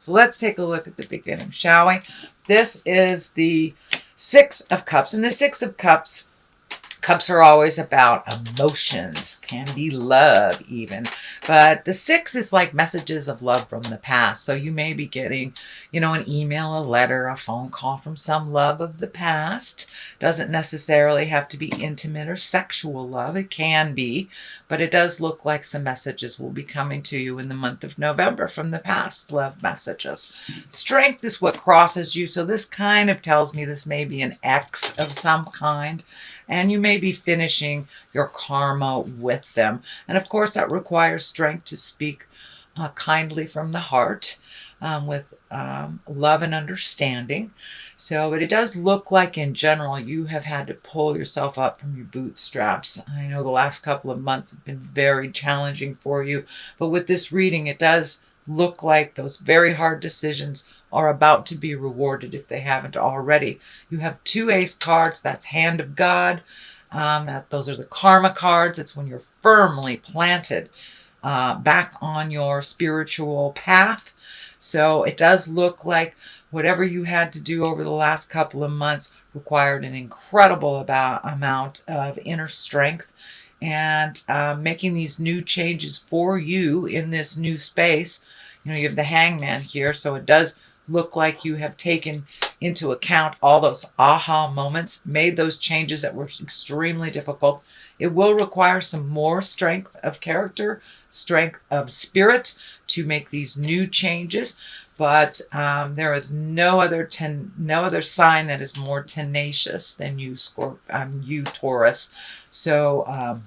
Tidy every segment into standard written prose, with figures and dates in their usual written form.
So let's take a look at the beginning, shall we? This is the Six of Cups. And the Six of Cups, cups are always about emotions, can be love even. But the six is like messages of love from the past. So you may be getting, an email, a letter, a phone call from some love of the past. Doesn't necessarily have to be intimate or sexual love. It can be, but it does look like some messages will be coming to you in the month of November from the past, love messages. Strength is what crosses you. So this kind of tells me this may be an ex of some kind. And you may be finishing your karma with them. And of course, that requires strength to speak kindly from the heart with love and understanding. So, but it does look like in general, you have had to pull yourself up from your bootstraps. I know the last couple of months have been very challenging for you. But with this reading, it does look like those very hard decisions are about to be rewarded if they haven't already. You have two ace cards. That's hand of God. Those are the karma cards. It's when you're firmly planted back on your spiritual path. So it does look like whatever you had to do over the last couple of months required an incredible amount of inner strength. And making these new changes for you in this new space. You have the Hangman here, so it does look like you have taken into account all those aha moments, made those changes that were extremely difficult. It will require some more strength of character, strength of spirit to make these new changes. But there is no other sign that is more tenacious than you, Taurus. So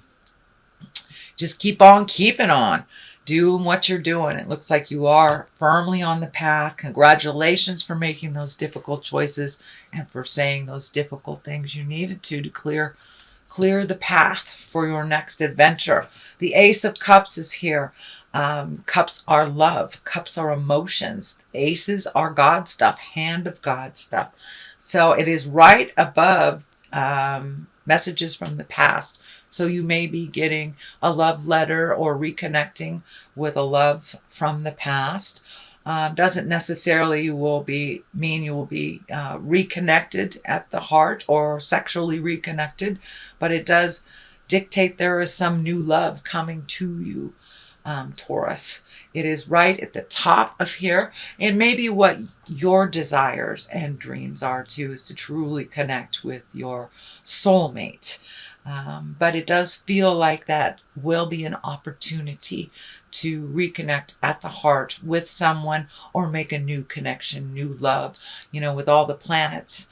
just keep on keeping on. Doing what you're doing. It looks like you are firmly on the path. Congratulations for making those difficult choices and for saying those difficult things you needed to clear the path for your next adventure. The Ace of Cups is here. Cups are love. Cups are emotions. Aces are God stuff, hand of God stuff. So it is right above messages from the past. So you may be getting a love letter or reconnecting with a love from the past. Doesn't necessarily mean you will be reconnected at the heart or sexually reconnected, but it does dictate there is some new love coming to you, Taurus. It is right at the top of here. And maybe what your desires and dreams are too is to truly connect with your soulmate. But it does feel like that will be an opportunity to reconnect at the heart with someone or make a new connection, new love, with all the planets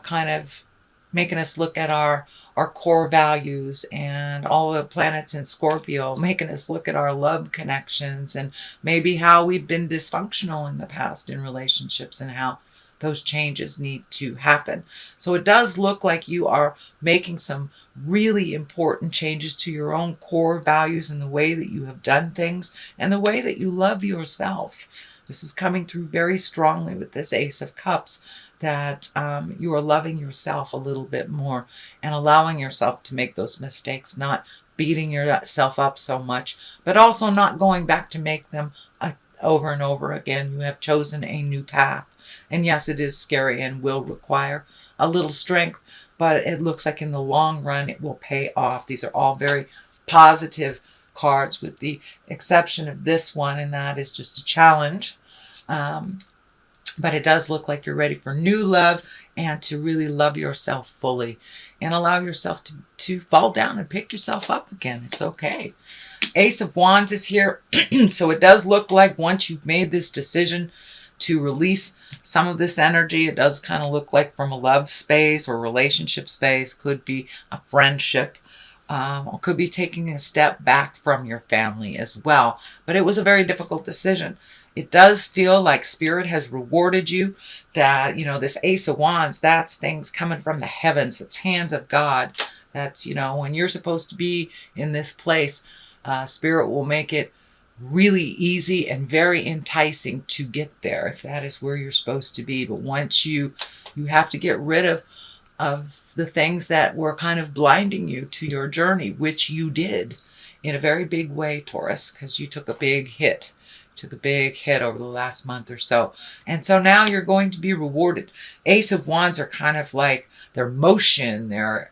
kind of making us look at our core values, and all the planets in Scorpio making us look at our love connections and maybe how we've been dysfunctional in the past in relationships and how those changes need to happen. So it does look like you are making some really important changes to your own core values and the way that you have done things and the way that you love yourself. This is coming through very strongly with this Ace of Cups, that you are loving yourself a little bit more and allowing yourself to make those mistakes, not beating yourself up so much, but also not going back to make them over and over again. You have chosen a new path. And yes, it is scary and will require a little strength, but it looks like in the long run it will pay off. These are all very positive cards with the exception of this one, and that is just a challenge. But it does look like you're ready for new love and to really love yourself fully and allow yourself to fall down and pick yourself up again. It's okay. Ace of Wands is here. So it does look like once you've made this decision to release some of this energy, it does kind of look like from a love space or relationship space, could be a friendship, or could be taking a step back from your family as well. But it was a very difficult decision. It does feel like Spirit has rewarded you, that, this Ace of Wands, that's things coming from the heavens. It's hands of God. That's, when you're supposed to be in this place, Spirit will make it really easy and very enticing to get there if that is where you're supposed to be. But once you have to get rid of the things that were kind of blinding you to your journey, which you did in a very big way, Taurus, because you took a big hit. took a big hit over the last month or so. And so now you're going to be rewarded. Ace of Wands are kind of like their motion, their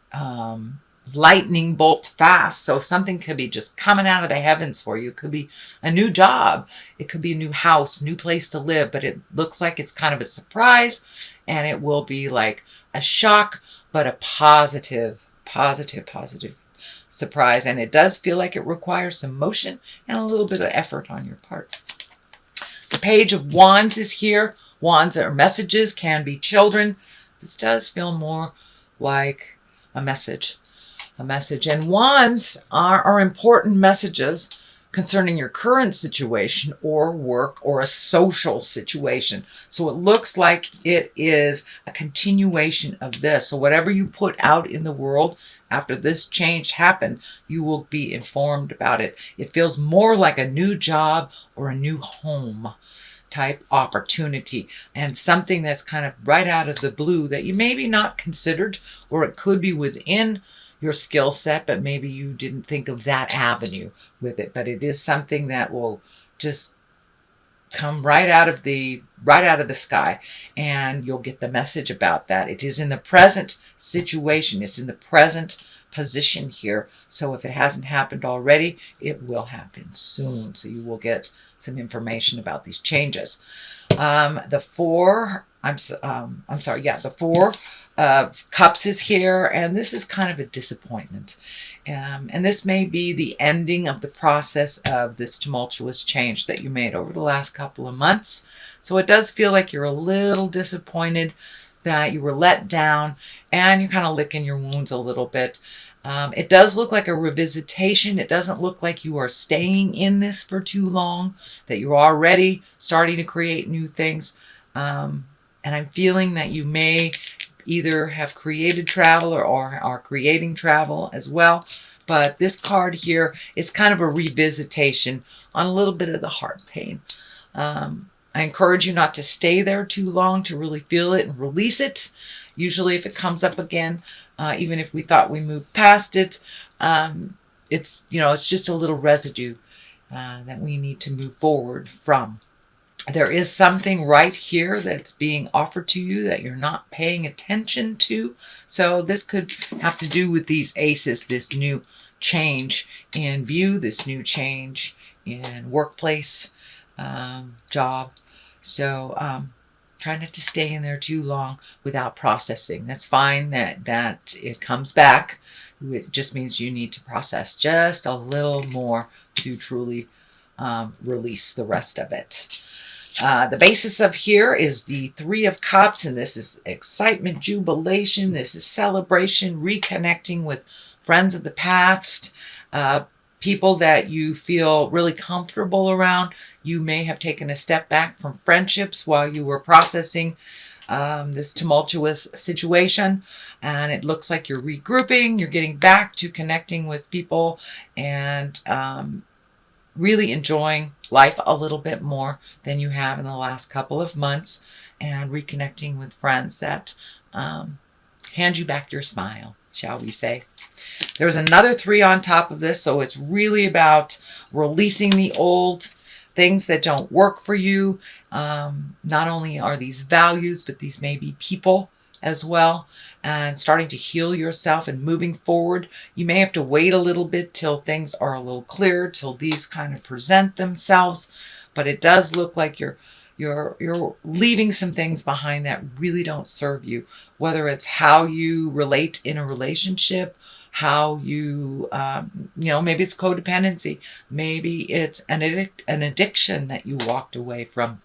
lightning bolt fast. So something could be just coming out of the heavens for you. It could be a new job. It could be a new house, new place to live. But it looks like it's kind of a surprise. And it will be like a shock, but a positive surprise. And it does feel like it requires some motion and a little bit of effort on your part. The Page of Wands is here. Wands are messages, can be children. This does feel more like a message. And wands are important messages concerning your current situation or work or a social situation. So it looks like it is a continuation of this. So whatever you put out in the world after this change happened, you will be informed about it. It feels more like a new job or a new home type opportunity, and something that's kind of right out of the blue that you maybe not considered, or it could be within your skill set, but maybe you didn't think of that avenue with it. But it is something that will just come right out of the sky, and you'll get the message about that. It is in the present situation. It's in the present position here. So if it hasn't happened already, it will happen soon. So you will get some information about these changes. The Four of Cups is here, and this is kind of a disappointment. And this may be the ending of the process of this tumultuous change that you made over the last couple of months. So it does feel like you're a little disappointed that you were let down, and you're kind of licking your wounds a little bit. It does look like a revisitation. It doesn't look like you are staying in this for too long, that you're already starting to create new things. And I'm feeling that you may either have created travel or are creating travel as well. But this card here is kind of a revisitation on a little bit of the heart pain. I encourage you not to stay there too long, to really feel it and release it. Usually if it comes up again, even if we thought we moved past it, it's just a little residue that we need to move forward from. There is something right here that's being offered to you that you're not paying attention to. So this could have to do with these aces, this new change in view, this new change in workplace, job. So try not to stay in there too long without processing. That's fine that it comes back. It just means you need to process just a little more to truly release the rest of it. The basis of here is the Three of Cups, and this is excitement, jubilation. This is celebration, reconnecting with friends of the past, people that you feel really comfortable around. You may have taken a step back from friendships while you were processing this tumultuous situation, and it looks like you're regrouping. You're getting back to connecting with people and really enjoying life a little bit more than you have in the last couple of months, and reconnecting with friends that hand you back your smile, shall we say. There's another 3 on top of this, so it's really about releasing the old things that don't work for you. Not only are these values, but these may be people as well, and starting to heal yourself and moving forward. You may have to wait a little bit till things are a little clearer, till these kind of present themselves, but it does look like you're leaving some things behind that really don't serve you, whether it's how you relate in a relationship, how you, maybe it's codependency, maybe it's an addiction that you walked away from.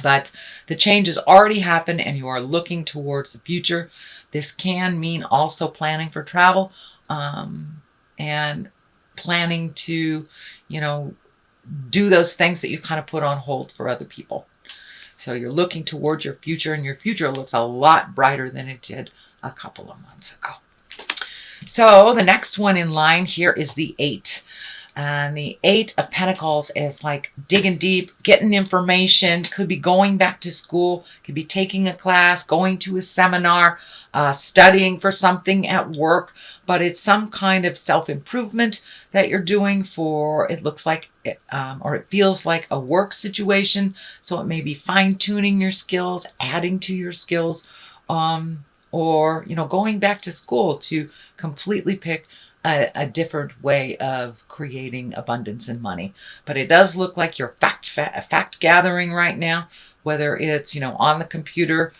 But the change has already happened, and you are looking towards the future. This can mean also planning for travel, and planning to, do those things that you kind of put on hold for other people. So you're looking towards your future, and your future looks a lot brighter than it did a couple of months ago. So the next one in line here is the 8 And the Eight of Pentacles is like digging deep, getting information, could be going back to school, could be taking a class, going to a seminar, studying for something at work, but it's some kind of self-improvement that you're doing for, it looks like, or it feels like a work situation. So it may be fine-tuning your skills, adding to your skills, or, going back to school to completely pick a different way of creating abundance and money. But it does look like you're fact gathering right now, whether it's, on the computer,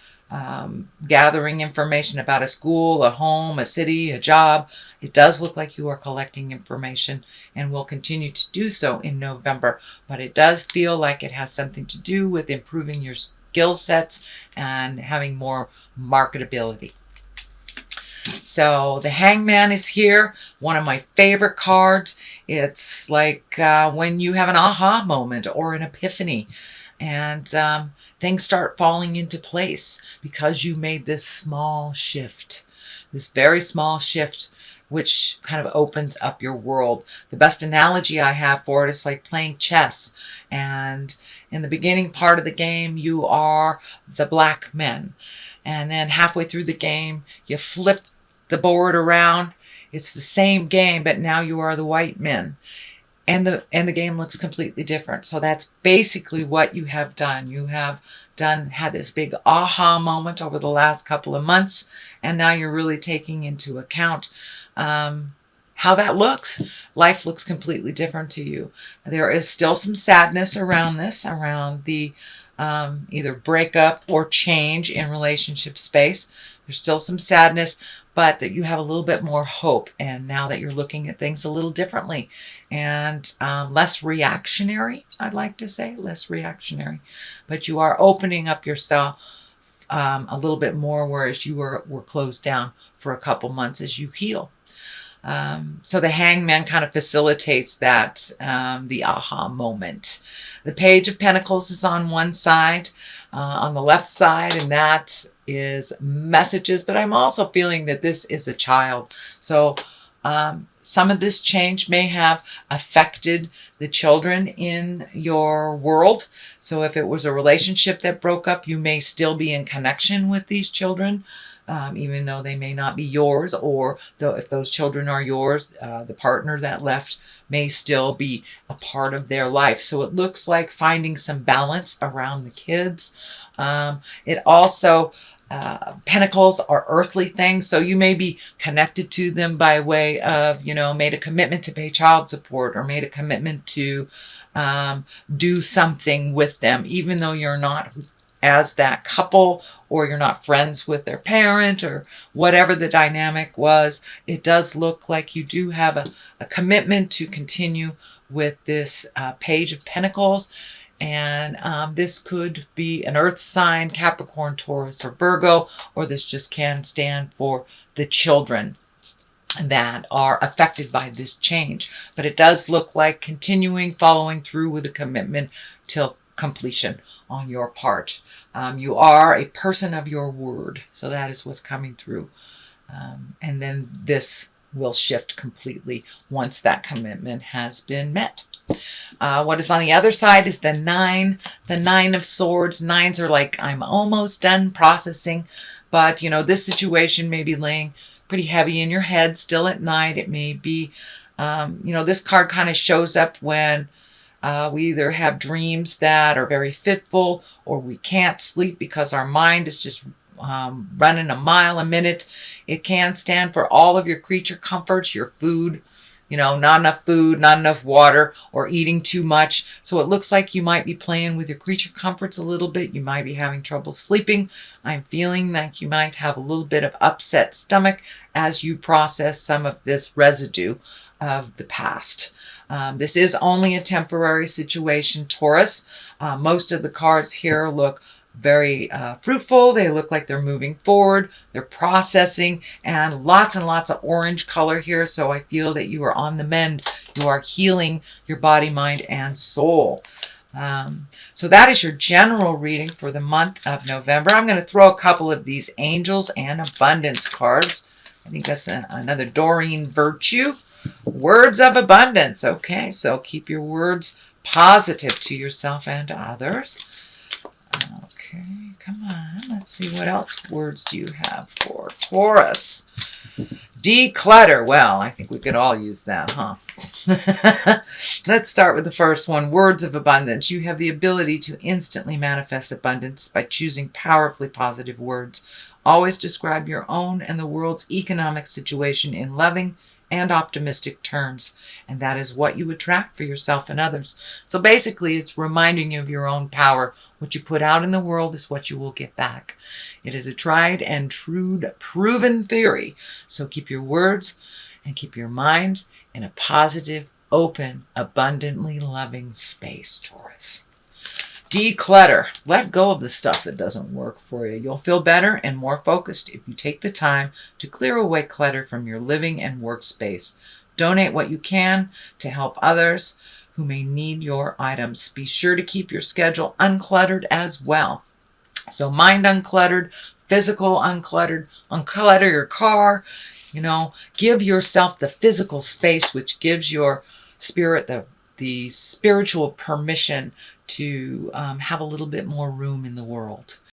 gathering information about a school, a home, a city, a job. It does look like you are collecting information and will continue to do so in November. But it does feel like it has something to do with improving your skill sets and having more marketability. So the Hangman is here, one of my favorite cards. It's like when you have an aha moment or an epiphany, and things start falling into place because you made this small shift, this very small shift, which kind of opens up your world. The best analogy I have for it is like playing chess. And in the beginning part of the game, you are the black men. And then halfway through the game, you flip the board around. It's the same game, but now you are the white men. And the game looks completely different. So that's basically what you have done. You have had this big aha moment over the last couple of months, and now you're really taking into account how that looks. Life looks completely different to you. There is still some sadness around this, around the either breakup or change in relationship space. There's still some sadness, but that you have a little bit more hope. And now that you're looking at things a little differently and less reactionary, I'd like to say, less reactionary. But you are opening up yourself a little bit more, whereas you were closed down for a couple months as you heal. So the Hangman kind of facilitates that, the aha moment. The Page of Pentacles is on one side, on the left side, and that is messages. But I'm also feeling that this is a child. So some of this change may have affected the children in your world. So if it was a relationship that broke up, you may still be in connection with these children. Even though they may not be yours, or if those children are yours, the partner that left may still be a part of their life. So it looks like finding some balance around the kids. It also, pentacles are earthly things, so you may be connected to them by way of, made a commitment to pay child support, or made a commitment to do something with them, even though you're not as that couple, or you're not friends with their parent, or whatever the dynamic was. It does look like you do have a commitment to continue with this Page of Pentacles. And this could be an earth sign, Capricorn, Taurus, or Virgo, or this just can stand for the children that are affected by this change. But it does look like continuing, following through with a commitment till completion on your part. You are a person of your word, so that is what's coming through. And then this will shift completely once that commitment has been met. What is on the other side is the Nine of Swords. Nines are like, I'm almost done processing, but this situation may be laying pretty heavy in your head still at night. It may be, this card kind of shows up when we either have dreams that are very fitful, or we can't sleep because our mind is just running a mile a minute. It can stand for all of your creature comforts, your food, not enough food, not enough water, or eating too much. So it looks like you might be playing with your creature comforts a little bit. You might be having trouble sleeping. I'm feeling like you might have a little bit of upset stomach as you process some of this residue of the past. This is only a temporary situation, Taurus. Most of the cards here look very fruitful. They look like they're moving forward. They're processing, and lots of orange color here. So I feel that you are on the mend. You are healing your body, mind, and soul. So that is your general reading for the month of November. I'm going to throw a couple of these angels and abundance cards. I think that's another Doreen Virtue. Words of abundance. Okay, so keep your words positive to yourself and to others. Okay, come on. Let's see, what else words do you have for Taurus? Declutter. Well, I think we could all use that, huh? Let's start with the first one. Words of abundance. You have the ability to instantly manifest abundance by choosing powerfully positive words. Always describe your own and the world's economic situation in loving and optimistic terms, and that is what you attract for yourself and others. So basically, it's reminding you of your own power. What you put out in the world is what you will get back. It is a tried and true proven theory. So keep your words and keep your mind in a positive, open, abundantly loving space, Taurus. Declutter. Let go of the stuff that doesn't work for you. You'll feel better and more focused if you take the time to clear away clutter from your living and workspace. Donate what you can to help others who may need your items. Be sure to keep your schedule uncluttered as well. So mind uncluttered, physical uncluttered, unclutter your car. Give yourself the physical space, which gives your spirit the spiritual permission to have a little bit more room in the world.